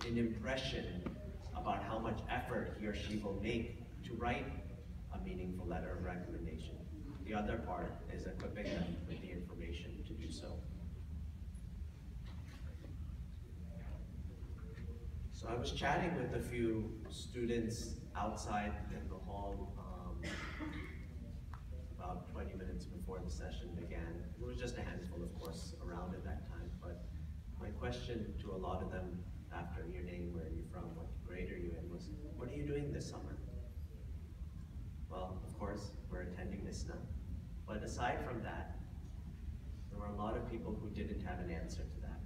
an impression about how much effort he or she will make to write a meaningful letter of recommendation. The other part is equipping them with the information to do so. So I was chatting with a few students outside in the hall about 20 minutes before the session began. There was just a handful, of course, around at that time, but my question to a lot of them after your name, where are you from, what grade are you in, was, what are you doing this summer? Well, of course, we're attending ISNA. But aside from that, there were a lot of people who didn't have an answer to that.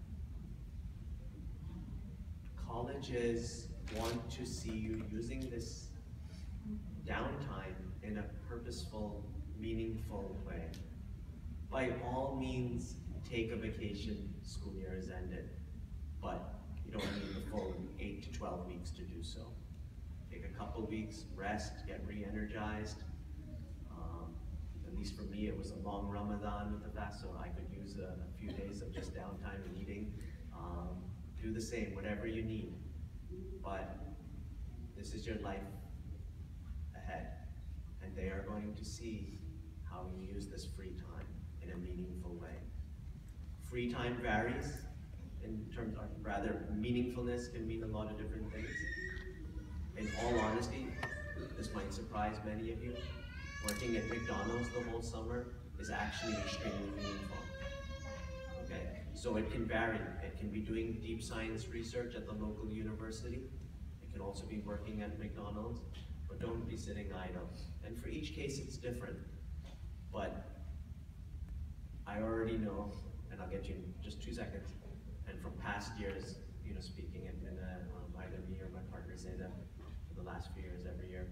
Colleges want to see you using this downtime in a purposeful, meaningful way. By all means, take a vacation, school year is ended, but you don't need the full 8 to 12 weeks to do so. Take a couple weeks, rest, get re-energized. At least for me, it was a long Ramadan with the fast, so I could use a few days of just downtime and eating. Do the same, whatever you need. But this is your life ahead, and they are going to see how you use this free time in a meaningful way. Free time varies in terms of, rather, meaningfulness can mean a lot of different things. In all honesty, this might surprise many of you. Working at McDonald's the whole summer is actually extremely meaningful. Okay, so it can vary. It can be doing deep science research at the local university. It can also be working at McDonald's, but don't be sitting idle. And for each case, it's different. But I already know, and I'll get you in just 2 seconds, and from past years, speaking in either me or my partner say that for the last few years, every year,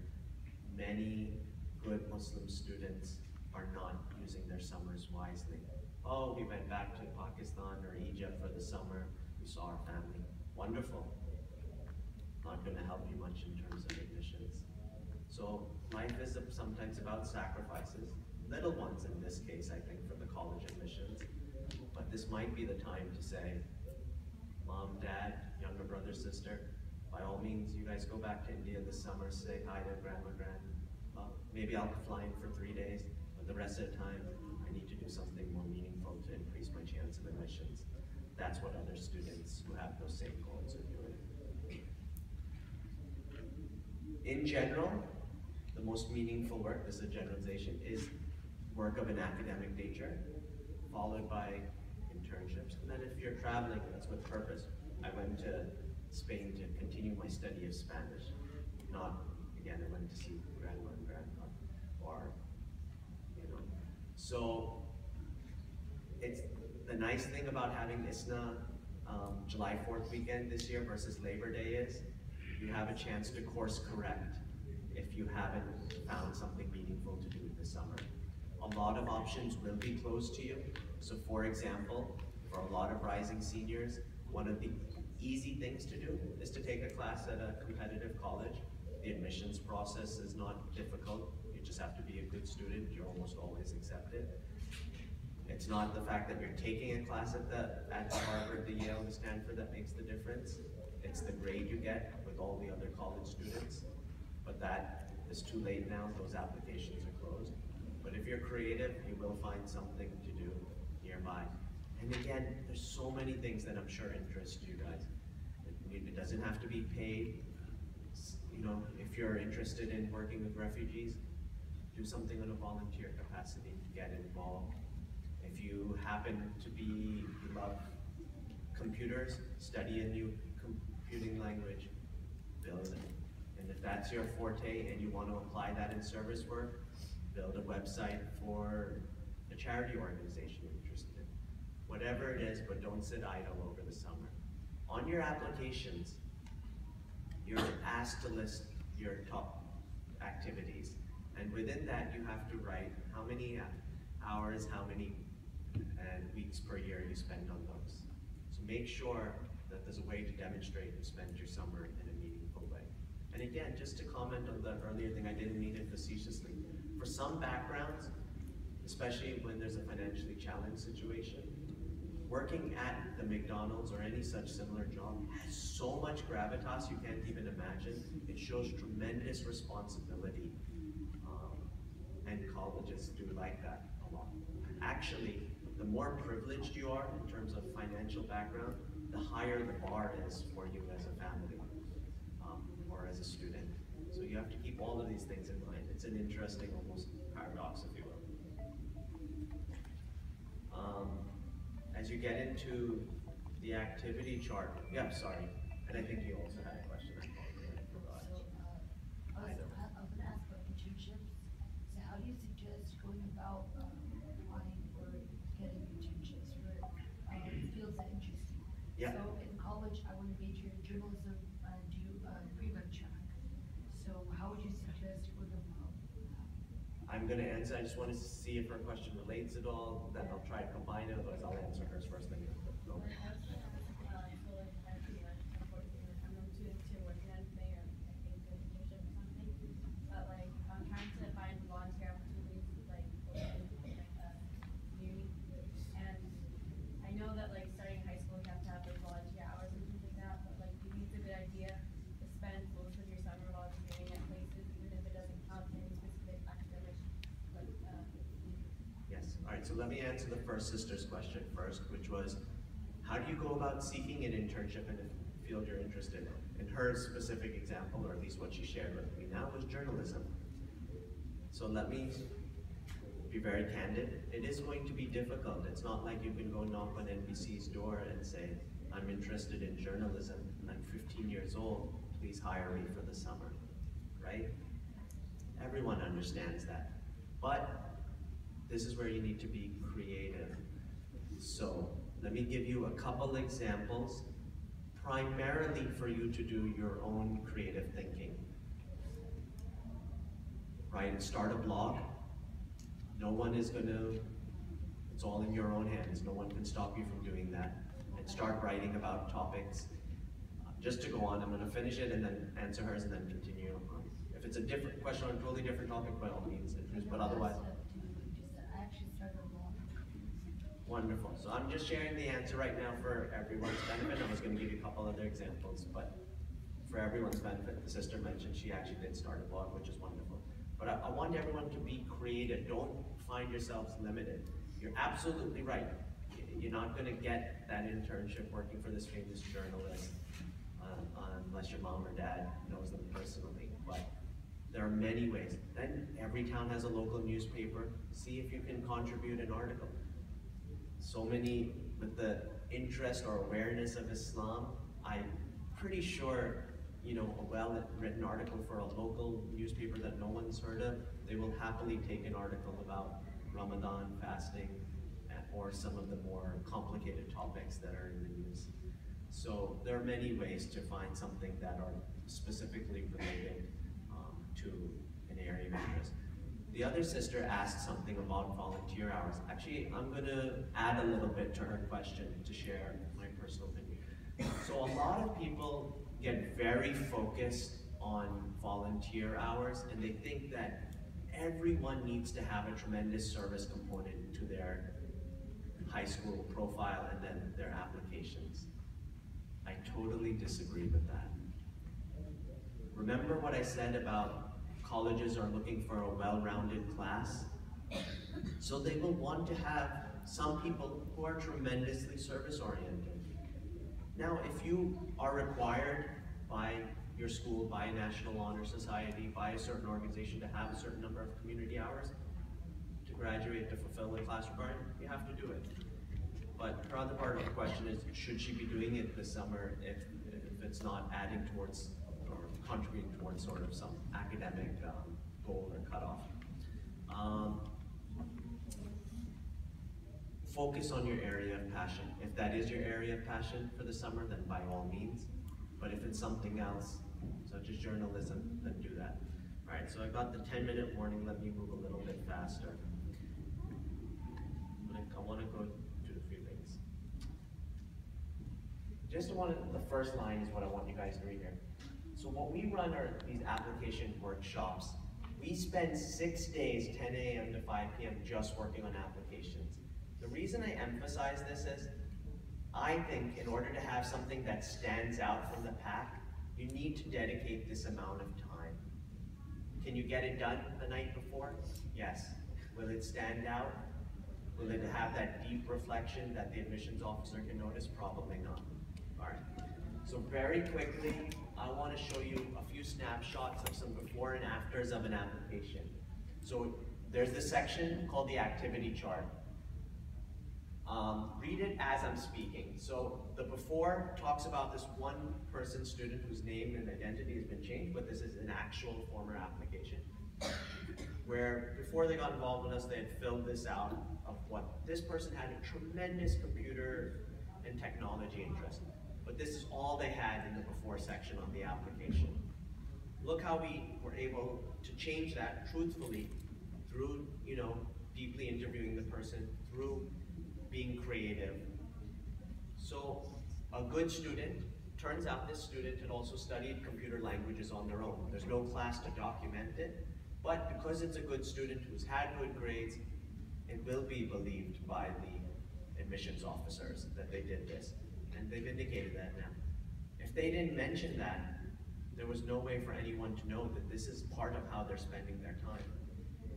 many good Muslim students are not using their summers wisely. Oh, we went back to Pakistan or Egypt for the summer, we saw our family. Wonderful. Not going to help you much in terms of admissions. So life is sometimes about sacrifices, little ones in this case, I think, for the college admissions. But this might be the time to say, Mom, Dad, younger brother, sister, by all means, you guys go back to India this summer, say hi to Grandma, maybe I'll fly in for 3 days, but the rest of the time, I need to do something more meaningful to increase my chance of admissions. That's what other students who have those same goals are doing. In general, the most meaningful work, this is a generalization, is work of an academic nature, followed by internships. And then if you're traveling, it's with purpose. I went to Spain to continue my study of Spanish. Not, again, I went to see grandma and grandpa, or, So, it's the nice thing about having ISNA July 4th weekend this year versus Labor Day is, you have a chance to course correct if you haven't found something meaningful to do this summer. A lot of options will be closed to you. So for example, for a lot of rising seniors, one of the easy things to do is to take a class at a competitive college. The admissions process is not difficult. You just have to be a good student. You're almost always accepted. It's not the fact that you're taking a class at Harvard, the Yale, the Stanford that makes the difference. It's the grade you get with all the other college students. But that is too late now. Those applications are closed. But if you're creative, you will find something to do nearby. And again, there's so many things that I'm sure interest you guys. It doesn't have to be paid. If you're interested in working with refugees, do something on a volunteer capacity to get involved. If you happen to you love computers, study a new computing language, build it. And if that's your forte and you want to apply that in service work, build a website for a charity organization you're interested in. Whatever it is, but don't sit idle over the summer. On your applications, you're asked to list your top activities. And within that, you have to write how many hours, how many weeks per year you spend on those. So make sure that there's a way to demonstrate you spend your summer in a meaningful way. And again, just to comment on the earlier thing, I didn't mean it facetiously. For some backgrounds, especially when there's a financially challenged situation, working at the McDonald's or any such similar job has so much much gravitas you can't even imagine. It shows tremendous responsibility. And colleges do like that a lot. Actually, the more privileged you are in terms of financial background, the higher the bar is for you as a family or as a student. So you have to keep all of these things in mind. It's an interesting, almost paradox, if you will. As you get into the activity chart, yeah, sorry, and I think you also had a question. I forgot. I was going to ask about internships. So how do you suggest going about applying or getting internships for fields that interest you? Yeah. So in college, I want to major in journalism and do pre-med track. So how would you suggest going about that? I'm going to answer. I just want to see if her question relates at all. Then I'll try to combine it. Otherwise, I'll answer hers first. Then go. So let me answer the first sister's question first, which was, how do you go about seeking an internship in a field you're interested in? In her specific example, or at least what she shared with me now, was journalism. So let me be very candid. It is going to be difficult. It's not like you can go knock on NBC's door and say, I'm interested in journalism, and I'm 15 years old, please hire me for the summer, right? Everyone understands that. But this is where you need to be creative. So let me give you a couple examples, primarily for you to do your own creative thinking. Right, start a blog. No one is gonna, it's all in your own hands. No one can stop you from doing that. And start writing about topics. Just to go on, I'm gonna finish it and then answer hers and then continue on. If it's a different question on a totally different topic, by all means, but otherwise. Wonderful. So I'm just sharing the answer right now for everyone's benefit. I was going to give you a couple other examples, but for everyone's benefit, the sister mentioned she actually did start a blog, which is wonderful. But I want everyone to be creative. Don't find yourselves limited. You're absolutely right. You're not going to get that internship working for this famous journalist unless your mom or dad knows them personally. But there are many ways. Then every town has a local newspaper. See if you can contribute an article. So many, with the interest or awareness of Islam, I'm pretty sure, you know, a well-written article for a local newspaper that no one's heard of, they will happily take an article about Ramadan fasting or some of the more complicated topics that are in the news. So there are many ways to find something that are specifically related to an area of interest. The other sister asked something about volunteer hours. Actually, I'm going to add a little bit to her question to share my personal opinion. So a lot of people get very focused on volunteer hours, and they think that everyone needs to have a tremendous service component to their high school profile and then their applications. I totally disagree with that. Remember what I said about colleges are looking for a well-rounded class? So they will want to have some people who are tremendously service-oriented. Now, if you are required by your school, by a National Honor Society, by a certain organization to have a certain number of community hours to graduate to fulfill the class requirement, you have to do it. But her other part of the question is, should she be doing it this summer if it's not adding towards or contributing towards sort of some academic goal or cutoff? Focus on your area of passion. If that is your area of passion for the summer, then by all means. But if it's something else, such as journalism, then do that. All right, so I got the 10-minute warning. Let me move a little bit faster. I want to go to a few things. The first line is what I want you guys to read here. So what we run are these application workshops. We spend 6 days, 10 a.m. to 5 p.m. just working on applications. The reason I emphasize this is I think in order to have something that stands out from the pack, you need to dedicate this amount of time. Can you get it done the night before? Yes. Will it stand out? Will it have that deep reflection that the admissions officer can notice? Probably not. All right. So very quickly, I want to show you a few snapshots of some before and afters of an application. So there's this section called the activity chart. Read it as I'm speaking. So the before talks about this one person student whose name and identity has been changed, but this is an actual former application. Where before they got involved with us, they had filled this out of what this person had a tremendous computer and technology interest. But this is all they had in the before section of the application. Look how we were able to change that truthfully through, deeply interviewing the person, through being creative. So a good student, turns out this student had also studied computer languages on their own. There's no class to document it, but because it's a good student who's had good grades, it will be believed by the admissions officers that they did this. And they've indicated that now. If they didn't mention that, there was no way for anyone to know that this is part of how they're spending their time.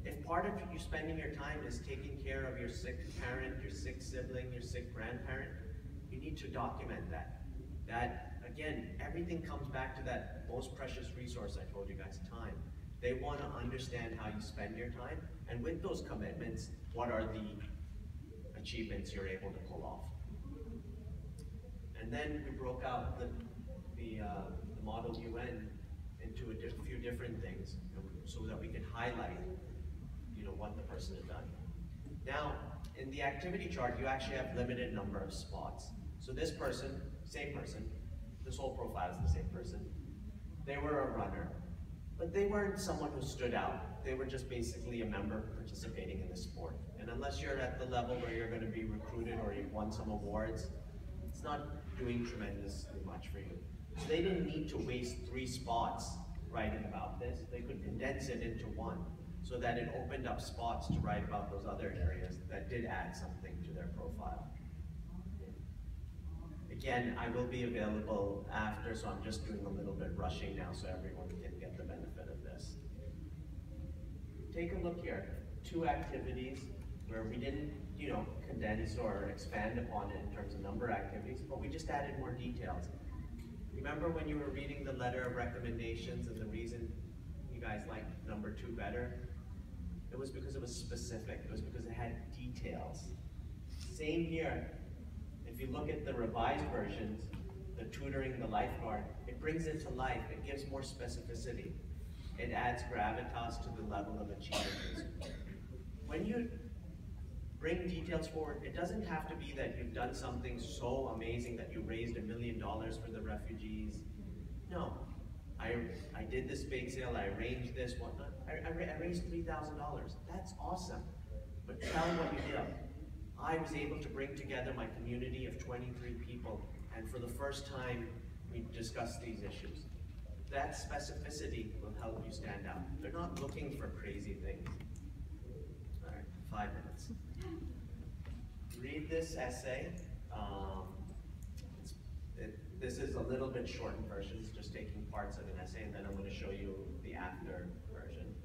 If part of you spending your time is taking care of your sick parent, your sick sibling, your sick grandparent, you need to document that. That, again, everything comes back to that most precious resource I told you guys, time. They want to understand how you spend your time, and with those commitments, what are the achievements you're able to pull off. And then we broke out the Model UN into a few different things so that we can highlight what the person has done. Now, in the activity chart, you actually have limited number of spots. So this person, same person, this whole profile is the same person. They were a runner, but they weren't someone who stood out. They were just basically a member participating in the sport. And unless you're at the level where you're going to be recruited or you've won some awards, it's not doing tremendously much for you. So they didn't need to waste 3 spots writing about this. They could condense it into one, so that it opened up spots to write about those other areas that did add something to their profile. Again, I will be available after, so I'm just doing a little bit rushing now so everyone can get the benefit of this. Take a look here. 2 activities where we didn't, condense or expand upon it in terms of number of activities, but we just added more details. Remember when you were reading the letter of recommendations and the reason you guys liked number 2 better? It was because it was specific. It was because it had details. Same here. If you look at the revised versions, the tutoring, the lifeguard, it brings it to life. It gives more specificity. It adds gravitas to the level of achievement. When you bring details forward, it doesn't have to be that you've done something so amazing that you raised $1 million for the refugees. No. I did this bake sale, I arranged this, whatnot. I raised $3,000. That's awesome. But tell what you did. I was able to bring together my community of 23 people, and for the first time, we discussed these issues. That specificity will help you stand out. They're not looking for crazy things. All right, 5 minutes. Read this essay. This is a little bit shortened version, it's just taking parts of an essay, and then I'm going to show you the after version.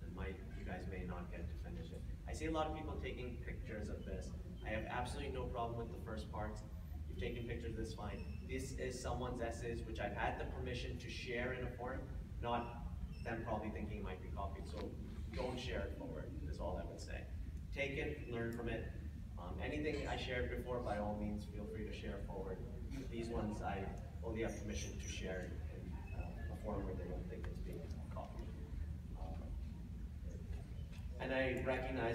And you guys may not get to finish it. I see a lot of people taking pictures of this. I have absolutely no problem with the first parts. You've taken pictures, that's fine. This is someone's essays, which I've had the permission to share in a forum, not them probably thinking it might be copied, so don't share it forward, is all I would say. Take it, learn from it. Anything I shared before, by all means, feel free to share forward. These ones, I only have permission to share in a forum where they don't think it's being copied. And I recognize